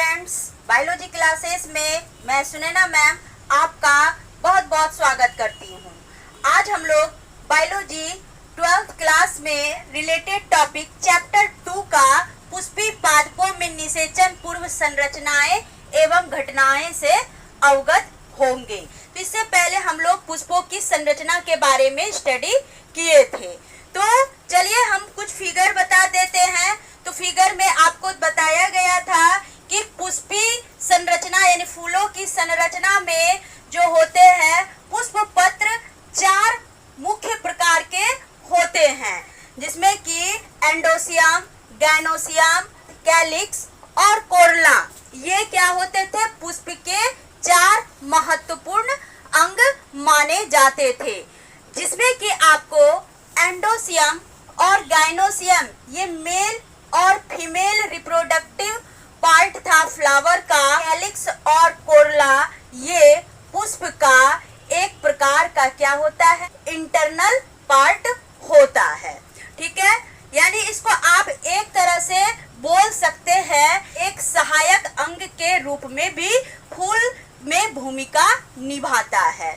Students, biology classes में मैं Sunaina ma'am आपका बहुत बहुत स्वागत करती हूँ। आज हम लोग बायोलॉजी 12th क्लास में रिलेटेड टॉपिक चैप्टर 2 का पुष्पी पादपों में निषेचन पूर्व संरचनाएं एवं घटनाएं से अवगत होंगे। तो इससे पहले हम लोग पुष्पों की संरचना के बारे में स्टडी किए थे। तो चलिए हम कुछ फिगर बता देते हैं। तो फिगर में आपको बताया गया था कि पुष्पी संरचना यानी फूलों की संरचना में जो होते हैं पुष्प पत्र 4 मुख्य प्रकार के होते हैं, जिसमें कि एंडोसियम, गाइनोसियम, कैलिक्स और कोरला। ये क्या होते थे? पुष्प के 4 महत्वपूर्ण अंग माने जाते थे, जिसमें कि आपको एंडोसियम और गाइनोसियम ये मेल और फीमेल रिप्रोडक्टिव पार्ट था फ्लावर का। कैलिक्स और कोरला ये पुष्प का एक प्रकार का क्या होता है? इंटरनल पार्ट होता है। ठीक है, यानी इसको आप एक तरह से बोल सकते हैं एक सहायक अंग के रूप में भी फूल में भूमिका निभाता है।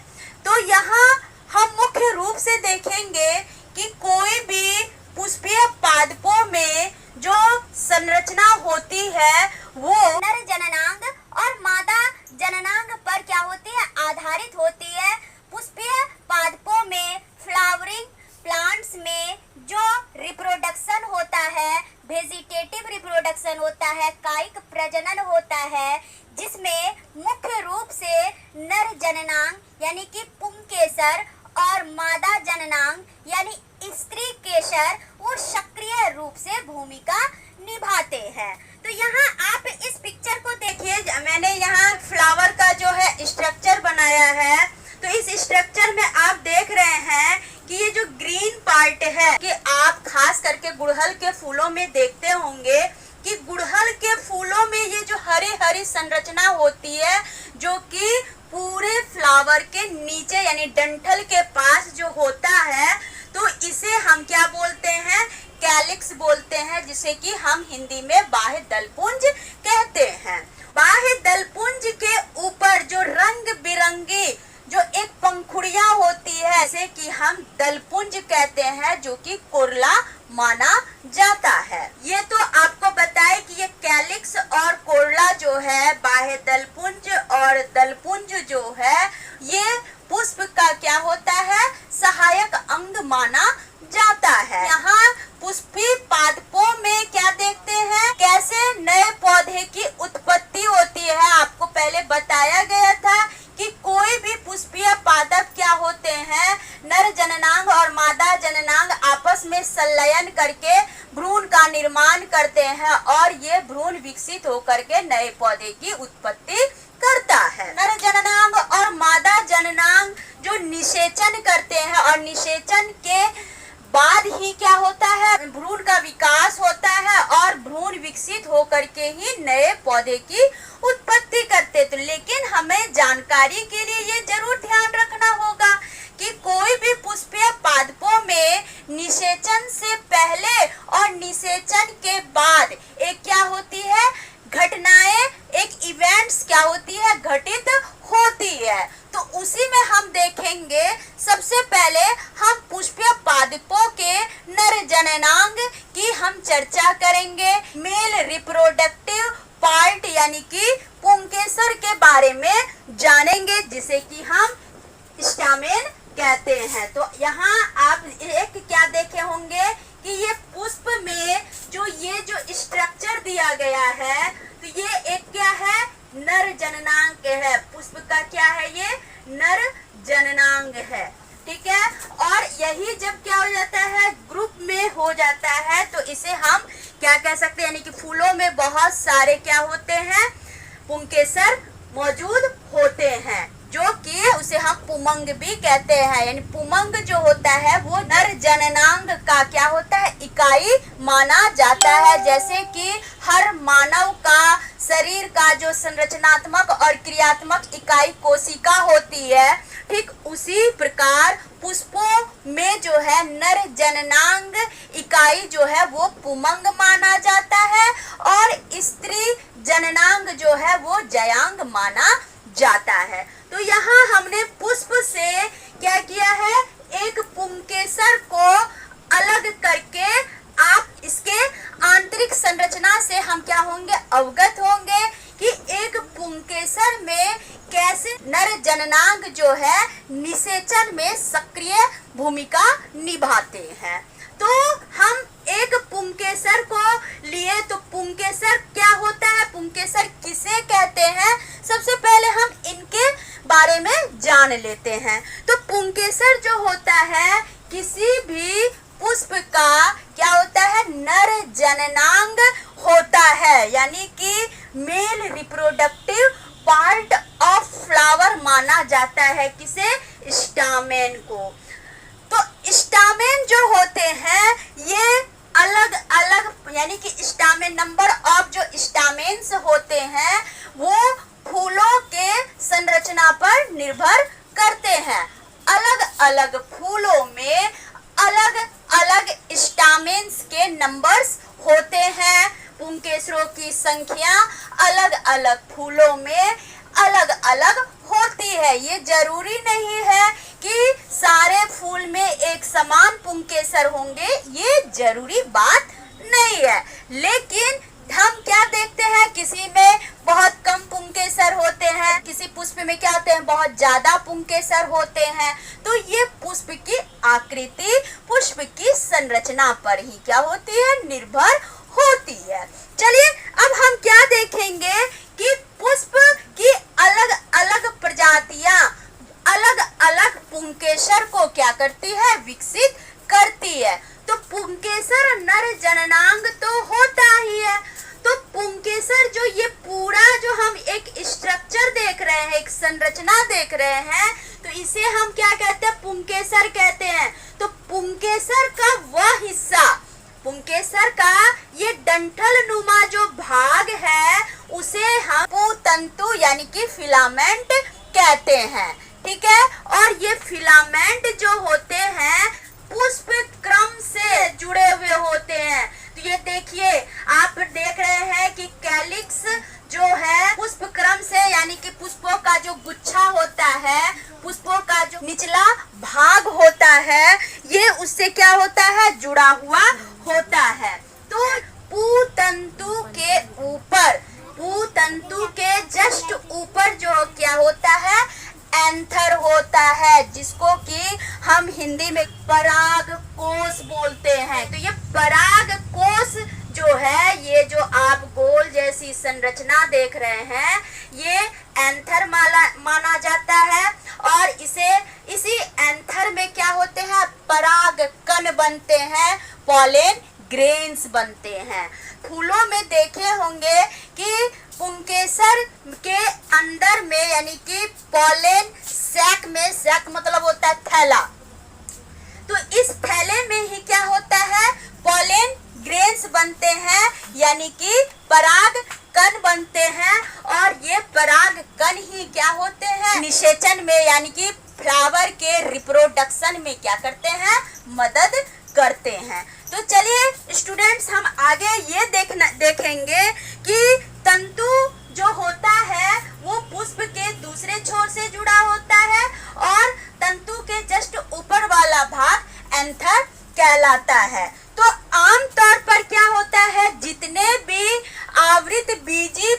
तो यहाँ हम मुख्य रूप से देखेंगे कि कोई भी पुष्पीय पादपों में जो संरचना होती है वो नर जननांग और मादा जननांग पर क्या होती है? आधारित होती है। पुष्पीय पादपों में फ्लावरिंग प्लांट्स में जो रिप्रोडक्शन होता है, वेजिटेटिव रिप्रोडक्शन होता है, कायिक प्रजनन होता है, जिसमें मुख्य रूप से नर जननांग यानी कि पुंकेसर और मादा जननांग यानी स्त्री केसर वो सक्रिय रूप से भूमिका निभाते हैं। तो यहाँ आप इस पिक्चर को देखिए, मैंने यहाँ फ्लावर का जो है स्ट्रक्चर बनाया है। तो इस स्ट्रक्चर में आप देख रहे हैं कि ये जो ग्रीन पार्ट है कि आप खास करके गुड़हल के फूलों में देखते होंगे कि गुड़हल के फूलों में ये जो हरी हरी संरचना होती है जो कि पूरे फ्लावर के नीचे यानी डंठल के पास जो होता है, तो इसे हम क्या बोलते हैं? कैलिक्स बोलते हैं, जिसे कि हम हिंदी में बाह्य दलपुंज कहते हैं। बाह्य दलपुंज के ऊपर जो रंग बिरंगी जो एक पंखुड़ियां होती है, जैसे कि हम दलपुंज कहते हैं, जो कि कोरला माना जाता है। ये तो आपको बताए कि ये कैलिक्स और कोरला जो है, बाह्य दलपुंज और दलपुंज जो है, ये पुष्प का क्या होता है? सहायक अंग माना जाता है। यहाँ पुष्पी पादपों में क्या देखते हैं? कैसे नए पौधे की उत्पत्ति होती है। आपको पहले बताया गया था कि कोई भी पुष्पीय पादप क्या होते हैं? नर जननांग और मादा जननांग आपस में संलयन करके भ्रूण का निर्माण करते हैं और ये भ्रूण विकसित होकर के नए पौधे की उत्पत्ति करता है। नर जननांग और मादा जननांग जो निषेचन करते हैं और निषेचन के बाद ही क्या होता है? भ्रूण का विकास होता है और भ्रूण विकसित होकर के ही नए पौधे की उत्पत्ति करते। तो लेकिन हमें जानकारी के लिए ये जरूर ध्यान रखना होगा कि कोई भी पुष्पीय पादपों में निषेचन से पहले और निषेचन के बाद एक क्या होती है? घटनाएं, एक इवेंट्स क्या होती है? घटित होती है। तो उसी में हम देखेंगे सबसे पहले हम पुष्पीय पादपों के नर जननांग की हम चर्चा करेंगे। मेल रिप्रोडक्टिव पार्ट यानी कि पुंकेसर के बारे में जानेंगे, जिसे कि हम स्टामेन कहते हैं। तो यहाँ आप एक क्या देखे होंगे कि ये पुष्प में जो ये जो स्ट्रक्चर दिया गया है, तो ये एक क्या है? नर जननांग है। पुष्प का क्या है? ये नर जननांग है। ठीक है, और यही जब क्या हो जाता है? ग्रुप में हो जाता है, तो इसे हम क्या कह सकते हैं? यानी कि फूलों में बहुत सारे क्या होते हैं? पुंकेसर मौजूद होते हैं, जो कि उसे हम पुमंग भी कहते हैं। यानी पुमंग जो होता है वो नर जननांग का क्या होता है? इकाई माना जाता है। जैसे कि हर मानव का शरीर का जो संरचनात्मक और क्रियात्मक इकाई कोशिका होती है, ठीक उसी प्रकार पुष्पों में जो है नर जननांग इकाई जो है वो पुमंग माना जाता है और स्त्री जननांग जयांग माना जाता है। तो यहाँ हमने पुष्प से क्या किया है, एक पुंकेसर को अलग करके आप इसके आंतरिक संरचना से हम क्या होंगे, अवगत होंगे कि एक पुंकेसर में कैसे नर जननांग जो है निषेचन में सक्रिय भूमिका निभाते हैं। तो हम एक पुंकेसर को लिए तो पुंकेसर क्या होता है, पुंकेसर किसे कहते हैं, सबसे पहले हम इनके बारे में जान लेते हैं। तो पुंकेसर जो होता है किसी भी पुष्प का क्या होता है, नर जननांग होता है, यानी कि male reproductive part of flower माना जाता है किसे, स्टामेन को। तो स्टामेन जो होते हैं ये अलग अलग यानी कि स्टामेन, नंबर ऑफ जो स्टामेन्स होते हैं वो फूलों के संरचना पर निर्भर करते हैं। अलग अलग फूलों में अलग अलग स्टामेन्स के नंबर्स होते हैं। पुंकेसरों की संख्या अलग अलग फूलों में अलग अलग होती है। ये जरूरी नहीं है कि सारे फूल में एक समान पुंकेसर होंगे, ये जरूरी बात नहीं है। लेकिन हम क्या देखते हैं, किसी में बहुत कम पुंकेसर होते हैं, किसी पुष्प में क्या होते हैं, बहुत ज्यादा पुंकेसर होते हैं। तो ये पुष्प की आकृति, पुष्प की संरचना पर ही क्या होती है, निर्भर होती है। चलिए अब हम क्या देखेंगे कि पुष्प की अलग अलग प्रजातियां अलग अलग पुंकेसर को क्या करती है, विकसित करती है। तो पुंकेसर नर जननांग तो होता ही है। तो पुंकेसर जो ये पूरा जो हम एक स्ट्रक्चर देख रहे हैं, एक संरचना देख रहे हैं, तो इसे हम क्या कहते हैं, पुंकेसर कहते हैं। तो पुंकेसर का वह हिस्सा, पुंकेसर का ये डंठल नुमा जो भाग है उसे हम पुतंतु यानी कि फिलामेंट कहते हैं। ठीक है, और ये फिलामेंट जो होते हैं पुष्प क्रम से जुड़े हुए होते हैं। तो ये देखिए, आप देख रहे हैं कि कैलिक्स जो है पुष्प क्रम से यानी कि पुष्पों का जो गुच्छा होता है, पुष्पों का जो निचला भाग होता है, ये उससे क्या होता है, जुड़ा हुआ होता है। तो पुतंतु के ऊपर, पुतंतु के जस्ट ऊपर जो क्या होता है, एंथर होता है, जिसको कि हम हिंदी में पराग कोश बोलते हैं। तो ये पराग कोश जो है, ये जो आप गोल जैसी संरचना देख रहे हैं, ये एंथर माना जाता है। और इसी एंथर में क्या होते हैं, पराग कण बनते हैं, पॉलेन ग्रेन्स बनते हैं। फूलों में देखे होंगे कि पुंकेसर के अंदर में यानी कि पॉलेन सैक में, सैक मतलब होता है थैला, तो इस थैले में ही क्या होता है, पॉलेन ग्रेन्स बनते हैं यानी कि पराग कण बनते हैं। और ये पराग कण ही क्या होते हैं, निषेचन में यानी कि फ्लावर के रिप्रोडक्शन में क्या करते हैं, मदद करते हैं। तो चलिए स्टूडेंट्स, हम आगे ये देखेंगे कि तंतु जो होता है वो पुष्प के दूसरे छोर से जुड़ा होता है और तंतु के जस्ट ऊपर वाला भाग एंथर कहलाता है। तो आम तौर पर क्या होता है, जितने भी आवृत बीजी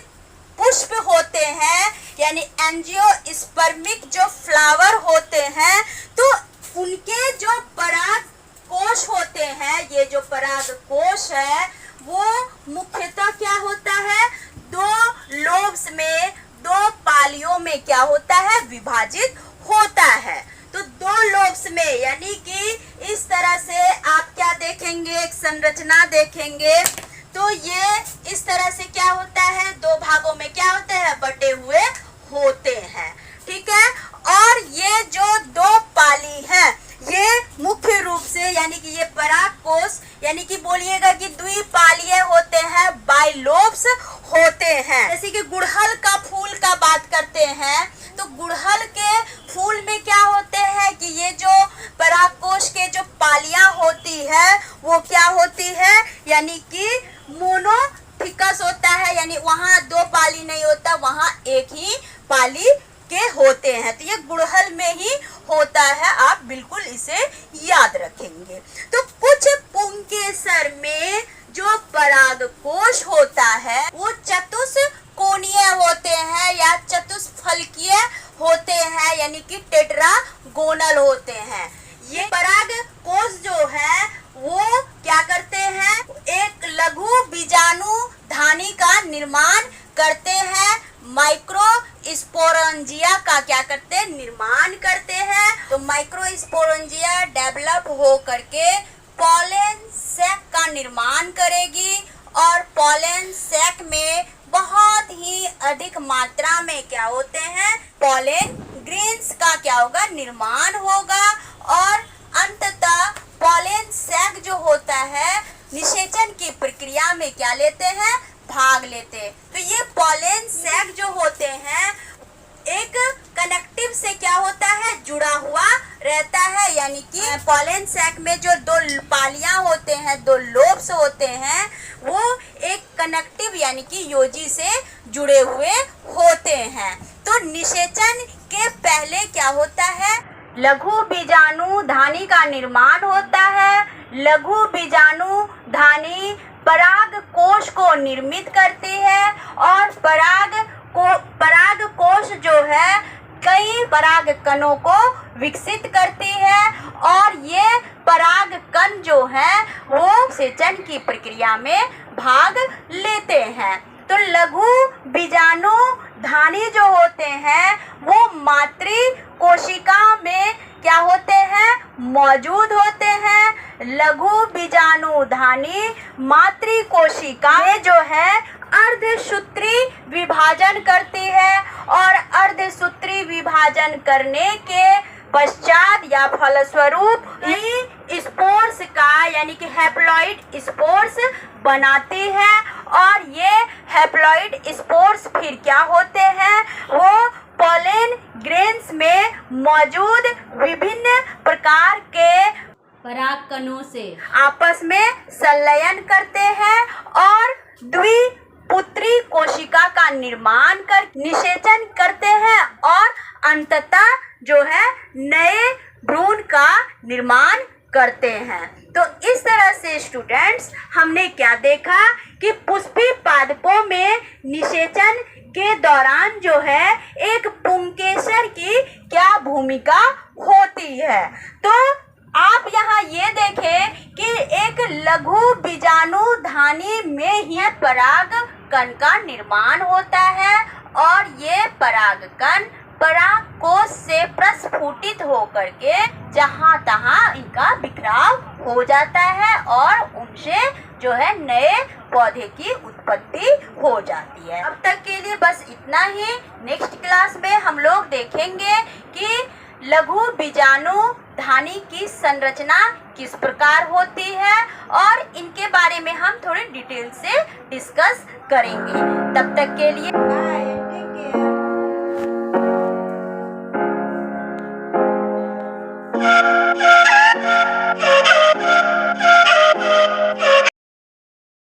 पुष्प होते हैं यानी एंजियोस्पर्मिक जो फ्लावर होते हैं, तो उनके जो पराग कोश होते हैं, ये जो पराग कोश है वो मुख्यतः क्या होता है, दो लोब्स में, दो पालियों में क्या होता है, विभाजित होता है। तो दो लोब्स में यानी कि इस तरह से आप क्या देखेंगे, एक संरचना देखेंगे, तो ये इस तरह से क्या होता है, दो भागों में क्या होते हैं, बटे हुए होते हैं। ठीक है, और ये जो दो पाली हैं ये मुख्य रूप से यानी कि ये पराग कोश यानी कि बोलिएगा कि द्विपालीय होते हैं, बाइलोब्स होते हैं। जैसे कि गुड़हल का फूल का बात करते हैं, तो गुड़हल के फूल में क्या होते हैं कि ये जो पराग कोश के जो पालियां होती है वो क्या होती है, यानी कि मोनोफिकस होता है, यानी वहाँ दो पाली नहीं होता, वहाँ एक ही पाली के होते हैं। तो ये गुड़हल में ही होता है, आप बिल्कुल इसे याद रखेंगे। तो कुछ पुंकेसर में जो परागकोश होता है वो चतुष्कोणीय होते हैं या चतुष्फलकीय होते हैं, यानी कि टेट्रागोनल होते हैं। ये परागकोश जो है वो क्या करते हैं, एक लघु बीजाणु धानी का निर्माण करते हैं, माइक्रोस्पोरेंजिया का क्या करते हैं, निर्माण करते हैं। तो माइक्रोस्पोरेंजिया डेवलप हो करके पॉलन सैक का निर्माण करेगी और पॉलन सैक में बहुत ही अधिक मात्रा में क्या होते हैं, पॉलन ग्रेन्स का क्या होगा, निर्माण होगा और अंततः पॉलन सैक जो होता है निषेचन की प्रक्रिया में क्या लेते हैं, भाग लेते हैं। तो ये पॉलन सैक जो होते हैं एक कनेक्टिव से क्या होता है, जुड़ा हुआ रहता है, यानी कि पॉलन सैक में जो दो पालियां होते हैं, दो लोब्स होते हैं, वो एक कनेक्टिव यानी कि योजी से जुड़े हुए होते हैं। तो निषेचन के पहले क्या होता है, लघु बीजाणु धानी का निर्माण होता है। लघु बीजाणु धानी परागकोश को निर्मित करती है और परागकोश जो है कई परागकणों को विकसित करती है और ये परागकण जो है वो सेचन की प्रक्रिया में भाग लेते हैं। तो लघु बीजाणु धानी जो होते हैं वो मातृ कोशिका में क्या होते हैं, मौजूद होते हैं। लघु बीजाणु धानी मातृ कोशिका में जो है अर्धसूत्री विभाजन करती है और अर्धसूत्री विभाजन करने के पश्चात या फलस्वरूप ही स्पोर्स का यानी कि हैप्लॉइड स्पोर्स बनाती है और ये हैप्लॉइड स्पोर्स फिर क्या होते हैं, वो पॉलन ग्रेन्स में मौजूद विभिन्न प्रकार के परागकणों से आपस में संलयन करते हैं और द्विपुत्री कोशिका का निर्माण कर निषेचन करते हैं और अंततः जो है नए भ्रूण का निर्माण करते हैं। तो इस तरह से स्टूडेंट्स हमने क्या देखा कि पुष्पी पादपों में निषेचन के दौरान जो है एक पुंकेसर की क्या भूमिका होती है। तो आप यहाँ ये देखें कि एक लघु बीजाणु धानी में ही परागकण का निर्माण होता है और ये परागकण परागकोश से प्रस्फुटित होकर के जहाँ तहाँ इनका बिखराव हो जाता है और उनसे जो है नए पौधे की उत्पत्ति हो जाती है। अब तक के लिए बस इतना ही। नेक्स्ट क्लास में हम लोग देखेंगे कि लघु बीजाणु धानी की संरचना किस प्रकार होती है और इनके बारे में हम थोड़ी डिटेल से डिस्कस करेंगे। तब तक के लिए